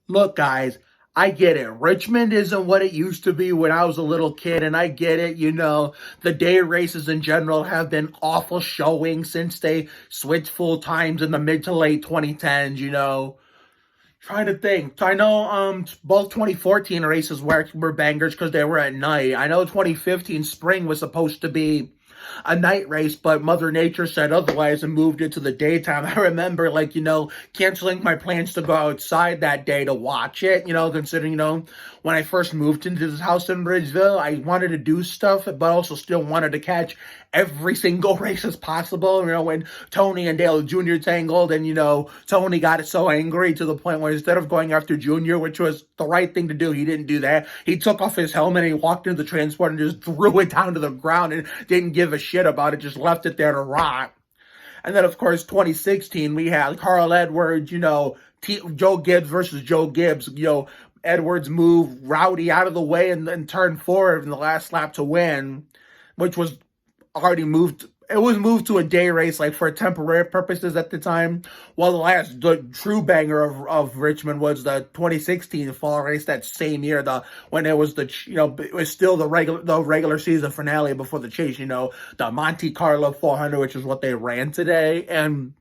Look, guys, I get it. Richmond isn't what it used to be when I was a little kid, and I get it. The day races in general have been awful showing since they switched full times in the mid to late 2010s. Trying to think. I know both 2014 races were bangers because they were at night. I know 2015 spring was supposed to be a night race, but Mother Nature said otherwise and moved it to the daytime. I remember, canceling my plans to go outside that day to watch it, considering, when I first moved into this house in Bridgeville, I wanted to do stuff, but also still wanted to catch every single race as possible. When Tony and Dale Jr. tangled and, Tony got so angry to the point where instead of going after Jr., which was the right thing to do, he didn't do that. He took off his helmet and he walked into the transport and just threw it down to the ground and didn't give a shit about it, just left it there to rot. And then, of course, 2016, we had Carl Edwards, Joe Gibbs versus Joe Gibbs, Edwards moved Rowdy out of the way and then turned forward in the last lap to win, which was already moved. It was moved to a day race, for temporary purposes at the time. While the true banger of Richmond was the 2016 fall race that same year, when it was it was still the regular season finale before the chase. The Monte Carlo 400, which is what they ran today, and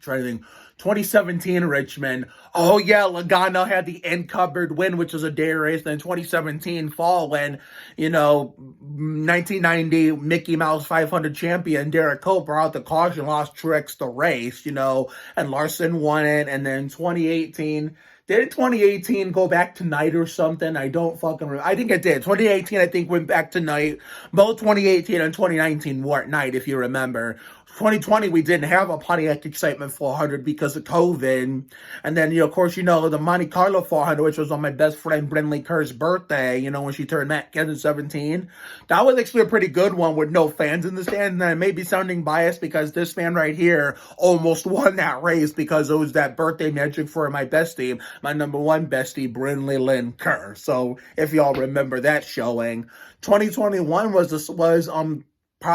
trying to think. 2017 Richmond. Oh, yeah, Logano had the encumbered win, which was a day race. Then 2017 fall when, 1990 Mickey Mouse 500 champion Derek Cope brought out the caution, lost Truex the race, and Larson won it. And then 2018, did 2018 go back to night or something? I don't fucking remember. I think it did. 2018, I think, went back to night. Both 2018 and 2019 were at night, if you remember. 2020, we didn't have a Pontiac Excitement 400 because of COVID. And then, of course, the Monte Carlo 400, which was on my best friend Brinley Kerr's birthday, when she turned that kid in 17. That was actually a pretty good one with no fans in the stand. And I may be sounding biased because this fan right here almost won that race because it was that birthday magic for my bestie, my number one bestie, Brinley Lynn Kerr. So if y'all remember that showing. 2021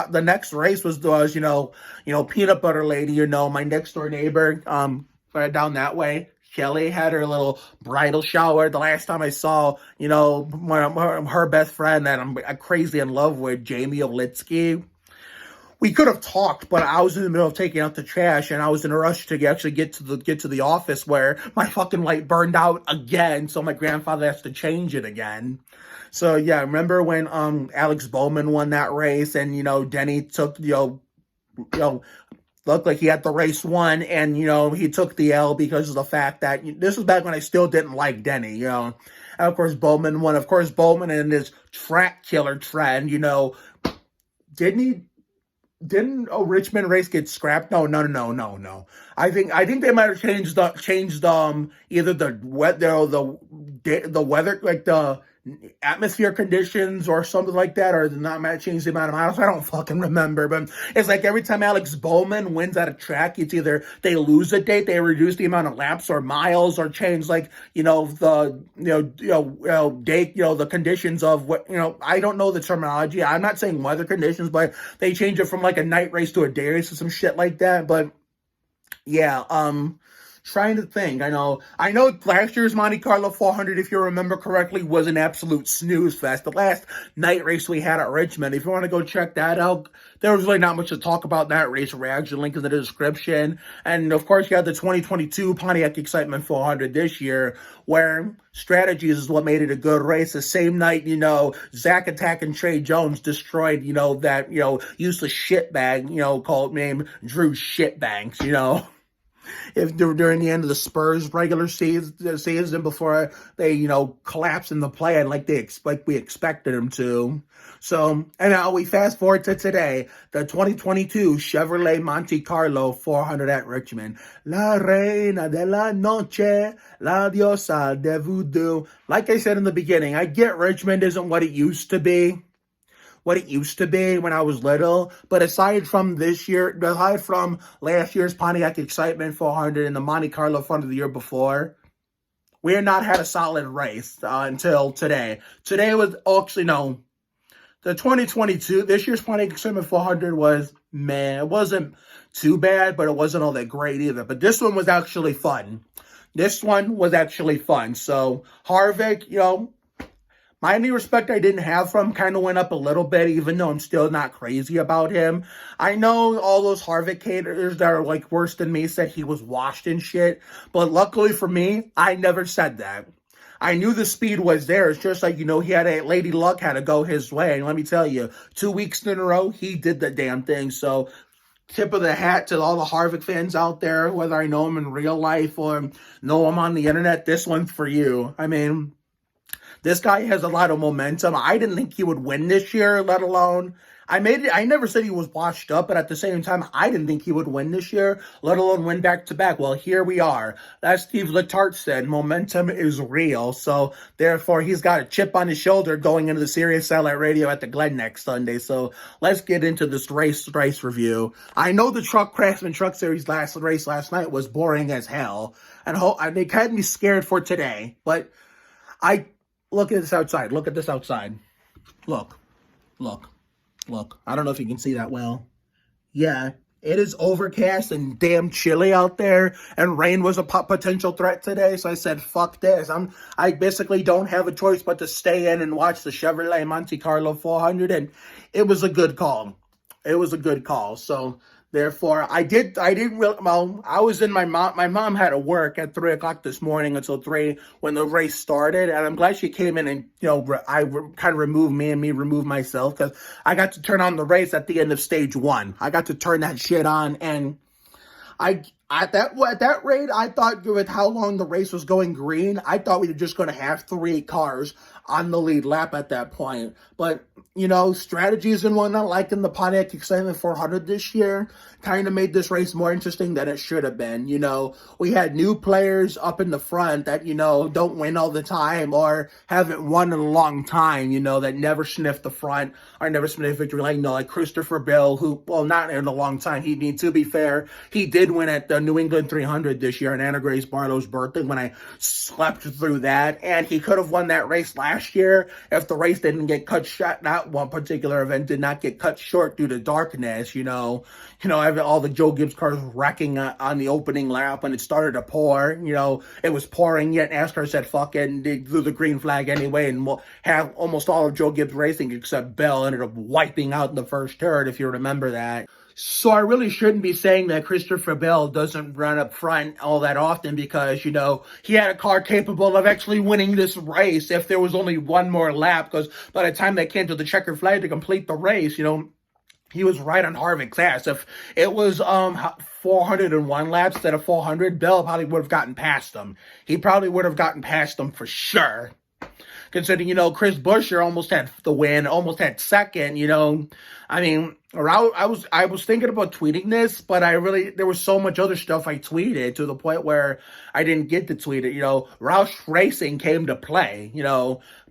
the next race was Peanut Butter Lady, my next door neighbor, right down that way. Kelly had her little bridal shower. The last time I saw, her best friend that I'm crazy in love with, Jamie Olitsky. We could have talked, but I was in the middle of taking out the trash, and I was in a rush to actually get to the office where my fucking light burned out again. So my grandfather has to change it again. So yeah, remember when Alex Bowman won that race, and Denny took looked like he had the race won, and he took the L because of the fact that this was back when I still didn't like Denny, And of course Bowman won. Of course Bowman and his track killer trend, Didn't a Richmond race get scrapped? No. I think they might have changed either the weather, like the atmosphere conditions or something like that, or not change the amount of miles. I don't fucking remember, but it's like every time Alex Bowman wins at a track, it's either they lose a date, they reduce the amount of laps or miles, or change the date, the conditions of what, I don't know the terminology. I'm not saying weather conditions, but they change it from like a night race to a day race or some shit like that. But yeah, trying to think. I know last year's Monte Carlo 400, if you remember correctly, was an absolute snooze fest. The last night race we had at Richmond, if you want to go check that out, there was really not much to talk about that race. Reaction link in the description. And of course, you had the 2022 Pontiac Excitement 400 this year, where strategies is what made it a good race. The same night, Zach Attack and Trey Jones destroyed, that, useless shitbag, called name Drew Shitbanks, if during the end of the Spurs regular season before they, collapse in the play-in like we expected them to. So, and now we fast forward to today, the 2022 Chevrolet Monte Carlo 400 at Richmond. La reina de la noche, la diosa de voodoo. Like I said in the beginning, I get Richmond isn't what it used to be. What it used to be when I was little. But aside from last year's Pontiac Excitement 400 and the Monte Carlo 400 the year before, we have not had a solid race until today. Today was, the 2022, this year's Pontiac Excitement 400 was, it wasn't too bad, but it wasn't all that great either. But this one was actually fun. this one was actually fun. So Harvick, my only respect I didn't have for him kind of went up a little bit, even though I'm still not crazy about him. I know all those Harvick haters that are like worse than me said he was washed and shit, but luckily for me, I never said that. I knew the speed was there. It's just like, he had Lady Luck had to go his way. And let me tell you, 2 weeks in a row, he did the damn thing. So tip of the hat to all the Harvick fans out there, whether I know him in real life or know him on the internet, this one's for you. I mean, this guy has a lot of momentum. I didn't think he would win this year, let alone I never said he was washed up, but at the same time, I didn't think he would win this year, let alone win back-to-back. Well, here we are. As Steve Letarte said, momentum is real. So, therefore, he's got a chip on his shoulder going into the Sirius Satellite Radio at the Glen next Sunday. So, let's get into this race review. I know the Craftsman Truck Series race last night was boring as hell, and they had me scared for today. But look at this outside. Look at this outside. Look. I don't know if you can see that well. Yeah, it is overcast and damn chilly out there, and rain was a potential threat today, so I said, fuck this. I basically don't have a choice but to stay in and watch the Chevrolet Monte Carlo 400, and it was a good call. So, therefore, I was in my mom had to work at 3 o'clock this morning until 3 when the race started. And I'm glad she came in and, kind of removed me and remove myself, because I got to turn on the race at the end of stage 1. I got to turn that shit on, and at that rate, I thought with how long the race was going green, I thought we were just going to have 3 cars on the lead lap at that point. But, strategies and whatnot, like in the Pontiac Excitement 400 this year, kind of made this race more interesting than it should have been. We had new players up in the front that, don't win all the time or haven't won in a long time, that never sniffed the front or never sniffed victory lane, like Christopher Bell, who, well, not in a long time. To be fair, he did win at the New England 300 this year on Anna Grace Barlow's birthday when I slept through that, and he could have won that race last year if the race didn't get cut short. That one particular event did not get cut short due to darkness. All the Joe Gibbs cars wrecking on the opening lap when it started to pour. It was pouring, yet NASCAR said fuck it and they threw the green flag anyway, and we'll have almost all of Joe Gibbs racing except Bell ended up wiping out in the first turn, if you remember that. So I really shouldn't be saying that Christopher Bell doesn't run up front all that often, because, he had a car capable of actually winning this race if there was only one more lap, because by the time they came to the checkered flag to complete the race, he was right on Harvick's ass. If it was 401 laps instead of 400, Bell probably would have gotten past him. He probably would have gotten past him for sure. Considering, Chris Buescher almost had the win, almost had second, I mean, I was thinking about tweeting this, but there was so much other stuff I tweeted to the point where I didn't get to tweet it. Roush Racing came to play.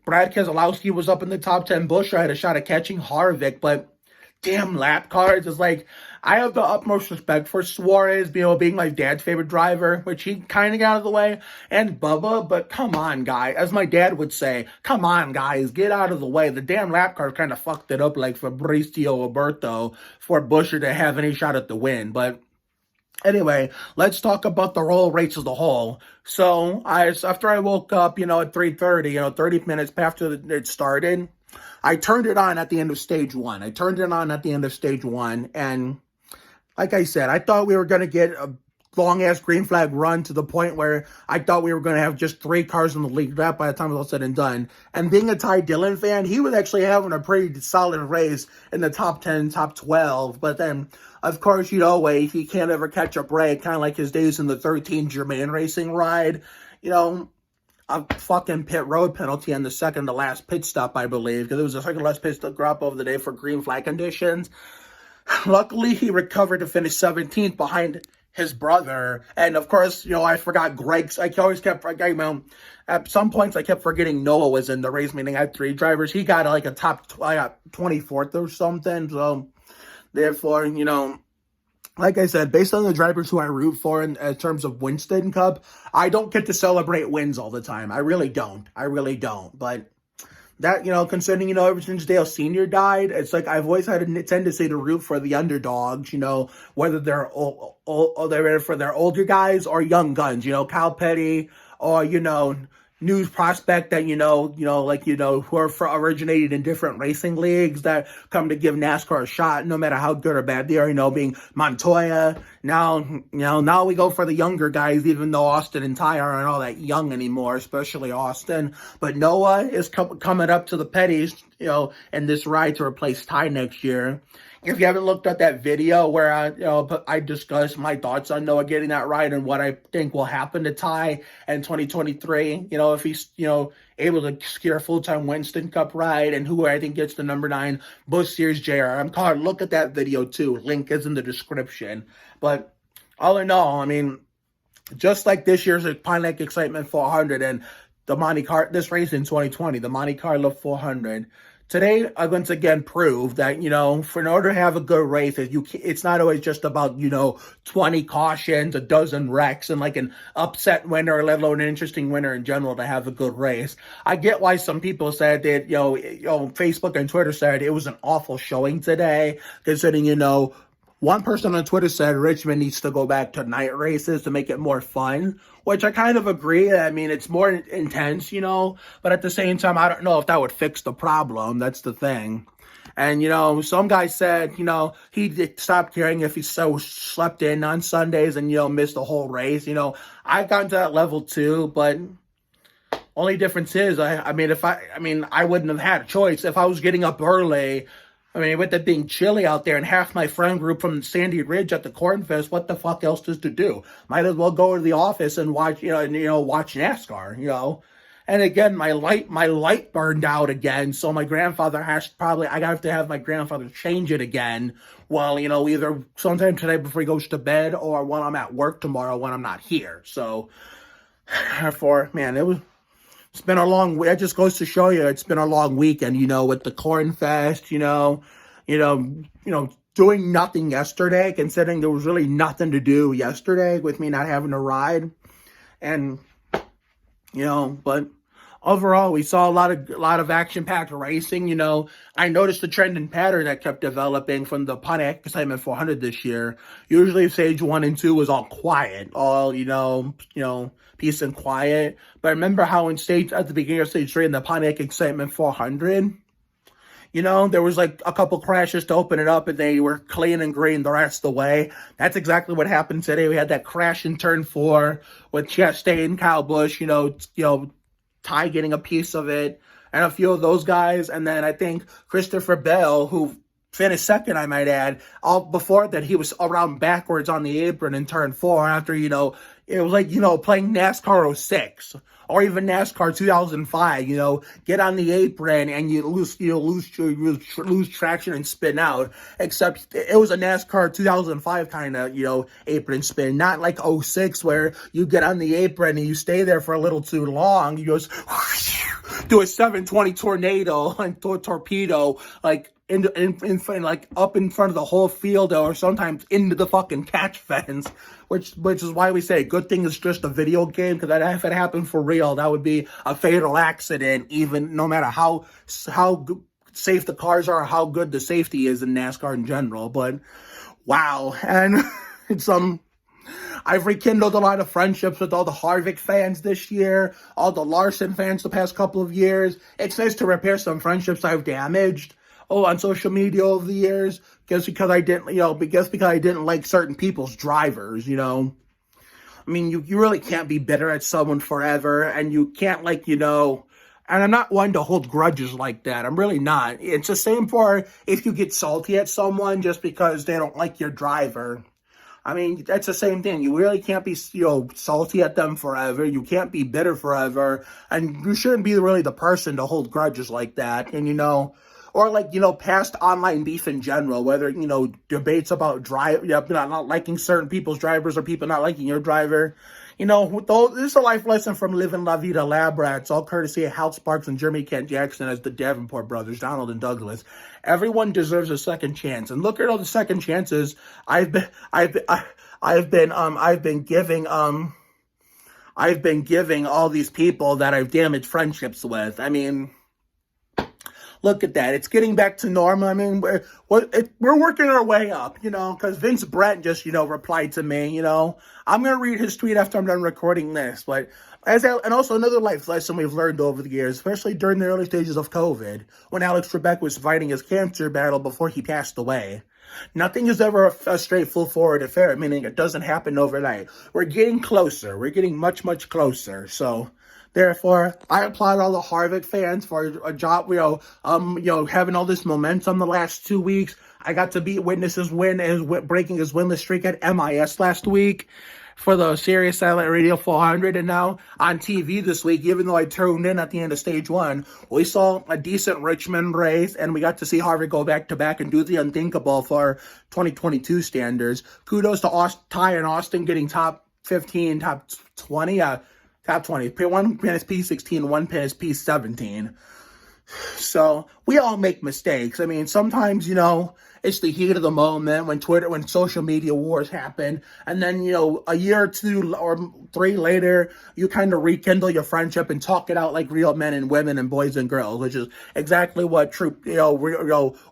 Brad Keselowski was up in the top 10. Buescher had a shot at catching Harvick, but damn lap cars is like, I have the utmost respect for Suarez, being my dad's favorite driver, which he kind of got out of the way, and Bubba, but come on, guy. As my dad would say, come on, guys, get out of the way. The damn lap cars kind of fucked it up like Fabrizio Alberto for Buescher to have any shot at the win. But anyway, let's talk about the whole race as a whole. So, after I woke up, at 3:30, 30 minutes after it started, I turned it on at the end of stage 1. And like I said, I thought we were going to get a long-ass green flag run to the point where I thought we were going to have just 3 cars in the lead lap by the time it was all said and done. And being a Ty Dillon fan, he was actually having a pretty solid race in the top 10, top 12. But then, of course, he can't ever catch a break, kind of like his days in the 13 Germain Racing ride. A fucking pit road penalty on the second to last pit stop, I believe, because it was the second to last pit stop of the day for green flag conditions. Luckily, he recovered to finish 17th behind his brother. And of course, I forgot Greg's. At some points, I kept forgetting Noah was in the race, meaning I had 3 drivers. He got like a top 24th or something. So, therefore, like I said, based on the drivers who I root for in terms of Winston Cup, I don't get to celebrate wins all the time. I really don't. But That, considering, ever since Dale Sr. died, it's like I've always had a tendency to root for the underdogs, whether they're they're for their older guys or young guns, Cal Petty or, news prospect that, who are originated in different racing leagues that come to give NASCAR a shot, no matter how good or bad they are, being Montoya. Now we go for the younger guys, even though Austin and Ty aren't all that young anymore, especially Austin. But Noah is coming up to the Petties, in this ride to replace Ty next year. If you haven't looked at that video where I discussed my thoughts on Noah getting that ride and what I think will happen to Ty in 2023, if he's, able to secure a full-time Winston Cup ride, and who I think gets the number 9 Busch Series JRM car, look at that video too. Link is in the description. But all in all, I mean, just like this year's Pine Lake Excitement 400 and the Monte Carlo, this race in 2020, the Monte Carlo 400, today, I once again proved that, in order to have a good race, it's not always just about, 20 cautions, a dozen wrecks, and like an upset winner, let alone an interesting winner in general to have a good race. I get why some people said that, Facebook and Twitter said it was an awful showing today, considering, one person on Twitter said Richmond needs to go back to night races to make it more fun, which I kind of agree. I mean, it's more intense, but at the same time, I don't know if that would fix the problem. That's the thing. And, some guy said, he stopped caring if he so slept in on Sundays and, missed the whole race. I've gotten to that level too, but only difference is, I wouldn't have had a choice if I was getting up early. With it being chilly out there and half my friend group from Sandy Ridge at the Corn Fest, what the fuck else is to do? Might as well go to the office and watch, watch NASCAR, And again, my light burned out again, so my grandfather I have to have my grandfather change it again. Well, either sometime today before he goes to bed or when I'm at work tomorrow when I'm not here. So, therefore, man, it's been a long week. It just goes to show you it's been a long weekend, with the Corn Fest, doing nothing yesterday, considering there was really nothing to do yesterday with me not having a ride. And, but overall, we saw a lot of action-packed racing. I noticed the trend and pattern that kept developing from the Pine Lake Excitement 400 this year. Usually, stage 1 and 2 was all quiet, all peace and quiet. But remember how at the beginning of stage 3 in the Pine Lake Excitement 400, there was like a couple crashes to open it up, and they were clean and green the rest of the way. That's exactly what happened today. We had that crash in turn 4 with Chastain, Kyle Busch, Ty getting a piece of it, and a few of those guys. And then I think Christopher Bell, who finished second, I might add, all before that he was around backwards on the apron in turn 4 after, it was like, playing NASCAR 06 or even NASCAR 2005, get on the apron and you lose traction and spin out. Except it was a NASCAR 2005 kind of, apron spin, not like 06 where you get on the apron and you stay there for a little too long. You just do a 720 tornado and torpedo, like, in front, like up in front of the whole field, or sometimes into the fucking catch fence, which is why we say good thing it's just a video game, because if it happened for real, that would be a fatal accident, even no matter how safe the cars are, how good the safety is in NASCAR in general. But wow, and it's I've rekindled a lot of friendships with all the Harvick fans this year, all the Larson fans the past couple of years. It's nice to repair some friendships I've damaged on social media over the years, because I didn't like certain people's drivers, you really can't be bitter at someone forever, and you can't and I'm not one to hold grudges like that. I'm really not. It's the same for if you get salty at someone just because they don't like your driver. That's the same thing. You really can't be, salty at them forever. You can't be bitter forever, and you shouldn't be really the person to hold grudges like that. And, or past online beef in general, whether, debates about not liking certain people's drivers or people not liking your driver. This is a life lesson from Living La Vida Lab Rats, all courtesy of Hal Sparks and Jeremy Kent Jackson as the Davenport brothers, Donald and Douglas. Everyone deserves a second chance, and look at all the second chances I've been giving all these people that I've damaged friendships with. look at that. It's getting back to normal. I mean, we're working our way up, because Vince Brett just, replied to me, I'm going to read his tweet after I'm done recording this. But and also another life lesson we've learned over the years, especially during the early stages of COVID, when Alex Trebek was fighting his cancer battle before he passed away. Nothing is ever a straight, full forward affair, meaning it doesn't happen overnight. We're getting closer. We're getting much, much closer. So, therefore, I applaud all the Harvick fans for a job, having all this momentum the last 2 weeks. I got to witness his breaking his winless streak at MIS last week for the Sirius Satellite Radio 400, and now on TV this week, even though I tuned in at the end of stage 1, we saw a decent Richmond race, and we got to see Harvick go back-to-back and do the unthinkable for 2022 standards. Kudos to Ty and Austin getting top 15, top 20, top 20. One pin is P16, one pin is P17. So, we all make mistakes. I mean, sometimes, it's the heat of the moment when social media wars happen. And then, a year or 2 or 3 later, you kind of rekindle your friendship and talk it out like real men and women and boys and girls, which is exactly what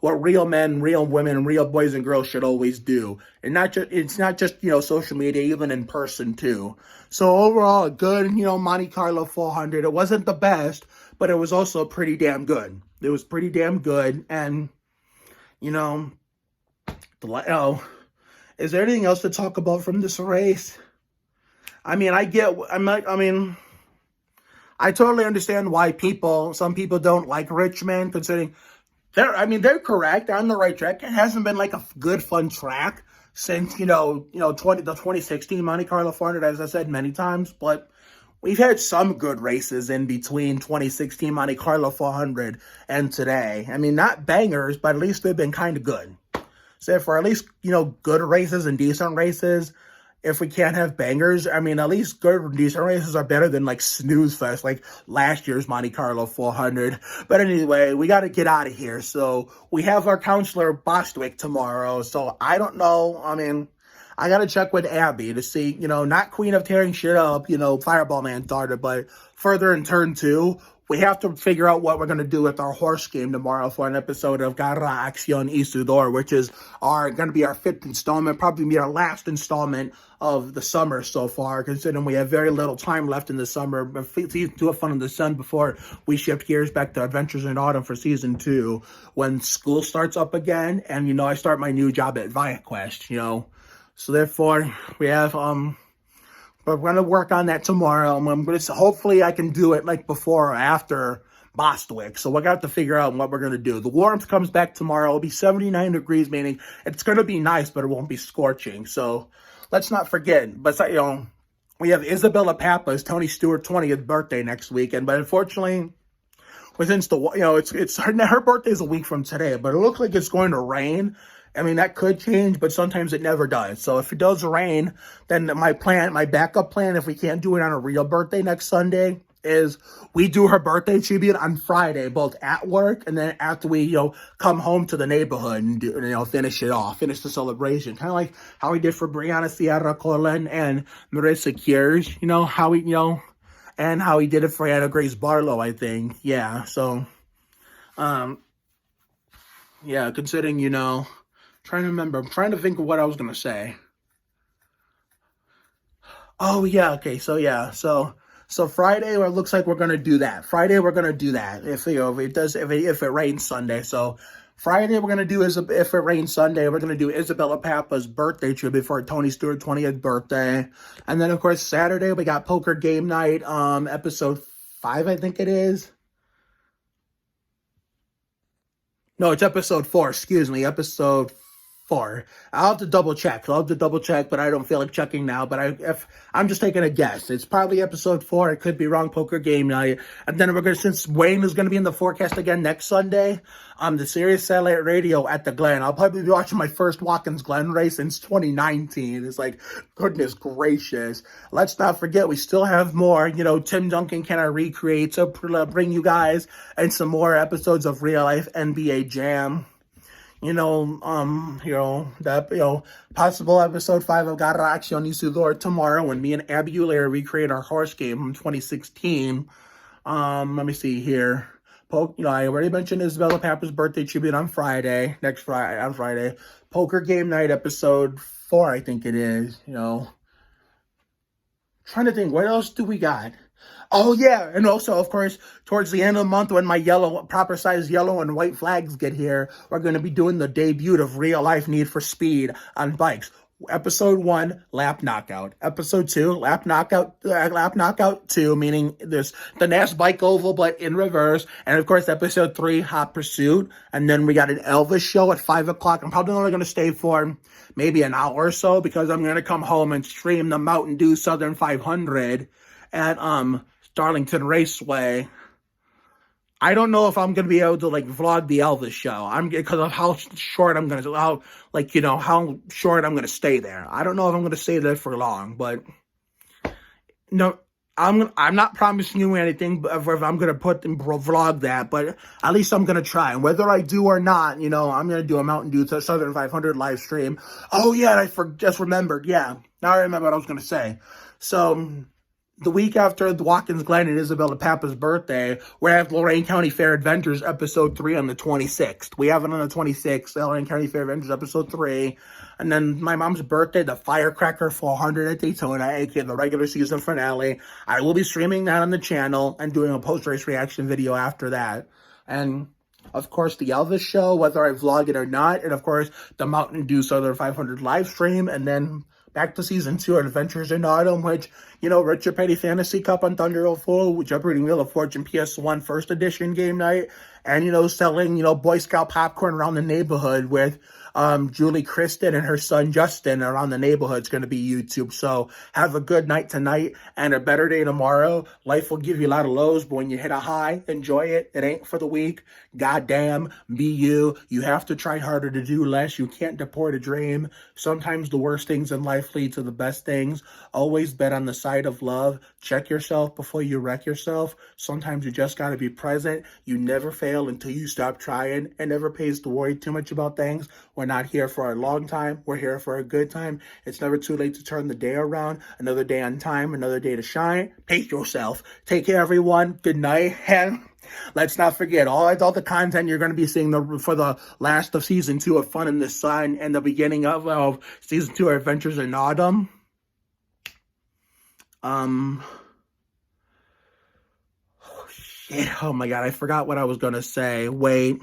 what real men, real women, real boys and girls should always do. And it's not just, social media, even in person too. So overall, a good, Monte Carlo 400. It wasn't the best, but it was also pretty damn good. It was pretty damn good. And, is there anything else to talk about from this race? I mean, I totally understand why some people don't like Richmond, considering they're correct. They're on the right track. It hasn't been like a good, fun track since, the 2016 Monte Carlo 400, as I said many times, but we've had some good races in between 2016 Monte Carlo 400 and today. I mean, not bangers, but at least they've been kind of good. So for at least, good races and decent races, if we can't have bangers, I mean, at least good and decent races are better than like Snoozefest, like last year's Monte Carlo 400. But anyway, we got to get out of here. So we have our counselor Bostwick tomorrow. So I don't know. I mean, I got to check with Abby to see, not Queen of Tearing Shit Up, Fireball Man daughter, but further in turn 2, we have to figure out what we're going to do with our horse game tomorrow for an episode of Gragson Isudor, which is going to be our 5th installment, probably be our last installment of the summer so far, considering we have very little time left in the summer. Season 2 of Fun in the Sun before we shift gears back to Adventures in Autumn for Season 2 when school starts up again, and, I start my new job at ViaQuest, So therefore, we have, but we're going to work on that tomorrow. Hopefully I can do it like before or after Bostwick. So we're going to have to figure out what we're going to do. The warmth comes back tomorrow. It'll be 79 degrees, meaning it's going to be nice, but it won't be scorching. So let's not forget. But, we have Isabella Papa's Tony Stewart's 20th birthday next weekend. But unfortunately, since her birthday is a week from today, but it looks like it's going to rain. I mean, that could change, but sometimes it never does. So if it does rain, then my backup plan, if we can't do it on a real birthday next Sunday, is we do her birthday tribute on Friday, both at work and then after we, come home to the neighborhood and do, finish it off, finish the celebration. Kind of like how we did for Brianna Sierra Colin and Marissa Kiers, and how he did it for Anna Grace Barlow, I think. Yeah, so, considering, trying to remember. I'm trying to think of what I was going to say. Oh, yeah. Okay. So, yeah. So Friday, it looks like we're going to do that. Friday, we're going to do that. If it rains Sunday. So Friday, we're going to do, if it rains Sunday, we're going to do Isabella Papa's birthday tribute for Tony Stewart's 20th birthday. And then, of course, Saturday, we got Poker Game Night, episode 5, I think it is. No, it's episode 4. Excuse me. Episode 4. I'll have to double check, but I don't feel like checking now. But if I'm just taking a guess, it's probably episode 4. I could be wrong. Poker Game Night, and then since Wayne is going to be in the forecast again next Sunday, the Sirius Satellite Radio at the Glen. I'll probably be watching my first Watkins Glen race since 2019. It's like, goodness gracious. Let's not forget, we still have more. Tim Duncan can I recreate to bring you guys and some more episodes of Real Life NBA Jam. Possible episode 5 of Gragson Isudor tomorrow when me and Abby Uller recreate our horse game from 2016. Let me see here. I already mentioned Isabella Papa's birthday tribute on Friday, on Friday. Poker Game Night episode 4, I think it is. Trying to think, what else do we got? Oh yeah, and also of course towards the end of the month when my proper size yellow and white flags get here, we're going to be doing the debut of Real Life Need for Speed on bikes. Episode 1, lap knockout. Episode 2, lap knockout 2, meaning there's the Nash bike oval but in reverse. And of course episode 3, hot pursuit. And then we got an Elvis show at 5 o'clock. I'm probably only going to stay for maybe an hour or so because I'm going to come home and stream the Mountain Dew Southern 500 at Darlington Raceway. I don't know if I'm going to be able to vlog the Elvis show. Because of how short I'm going to how short I'm going to stay there. I don't know if I'm going to stay there for long, but no, I'm not promising you anything if I'm going to vlog that, but at least I'm going to try. And whether I do or not, I'm going to do a Mountain Dew Southern 500 live stream. Oh yeah, I just remembered. Yeah, now I remember what I was going to say. So the week after the Watkins Glen and Isabella Papa's birthday, we have Lorain County Fair Adventures episode 3 on the 26th. We have it on the 26th, Lorain County Fair Adventures episode 3. And then my mom's birthday, the Firecracker 400 at Daytona, aka the regular season finale. I will be streaming that on the channel and doing a post-race reaction video after that. And of course, the Elvis show, whether I vlog it or not. And of course, the Mountain Dew Southern 500 live stream. And then back to season 2 Adventures in Autumn, which, Richard Petty Fantasy Cup on Thunder Hill Full, Jeopardy Wheel of Fortune PS1 First Edition game night, and, selling, Boy Scout popcorn around the neighborhood with Julie Kristen and her son Justin around the neighborhood is going to be YouTube. So have a good night tonight and a better day tomorrow. Life will give you a lot of lows, but when you hit a high, enjoy it. It ain't for the weak. Goddamn, be you. You have to try harder to do less. You can't deport a dream. Sometimes the worst things in life lead to the best things. Always bet on the side of love. Check yourself before you wreck yourself. Sometimes you just got to be present. You never fail until you stop trying. It never pays to worry too much about things. We're not here for a long time. We're here for a good time. It's never too late to turn the day around. Another day on time, another day to shine. Pace yourself. Take care, everyone. Good night. And let's not forget all the content you're going to be seeing for the last of season 2 of Fun in the Sun and the beginning of season 2 of Adventures in Autumn. Oh shit. Oh my god, I forgot what I was going to say. Wait.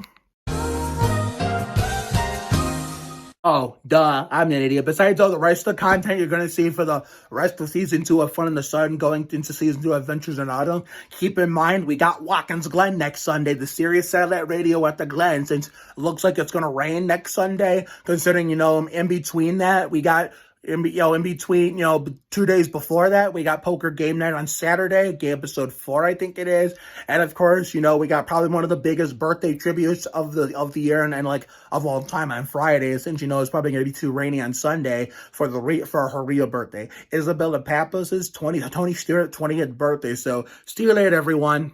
Oh, duh, I'm an idiot. Besides all the rest of the content you're going to see for the rest of Season 2 of Fun in the Sun going into Season 2 of Adventures in Autumn, keep in mind we got Watkins Glen next Sunday, the Sirius Satellite Radio at the Glen, since it looks like it's going to rain next Sunday, considering, in between that, we got in between, 2 days before that, we got Poker Game Night on Saturday, game episode 4, I think it is. And of course, we got probably one of the biggest birthday tributes of the year and of all time on Friday, since, it's probably going to be too rainy on Sunday for her real birthday. Isabella Papa's Tony Stewart 20th birthday. So see you later, everyone.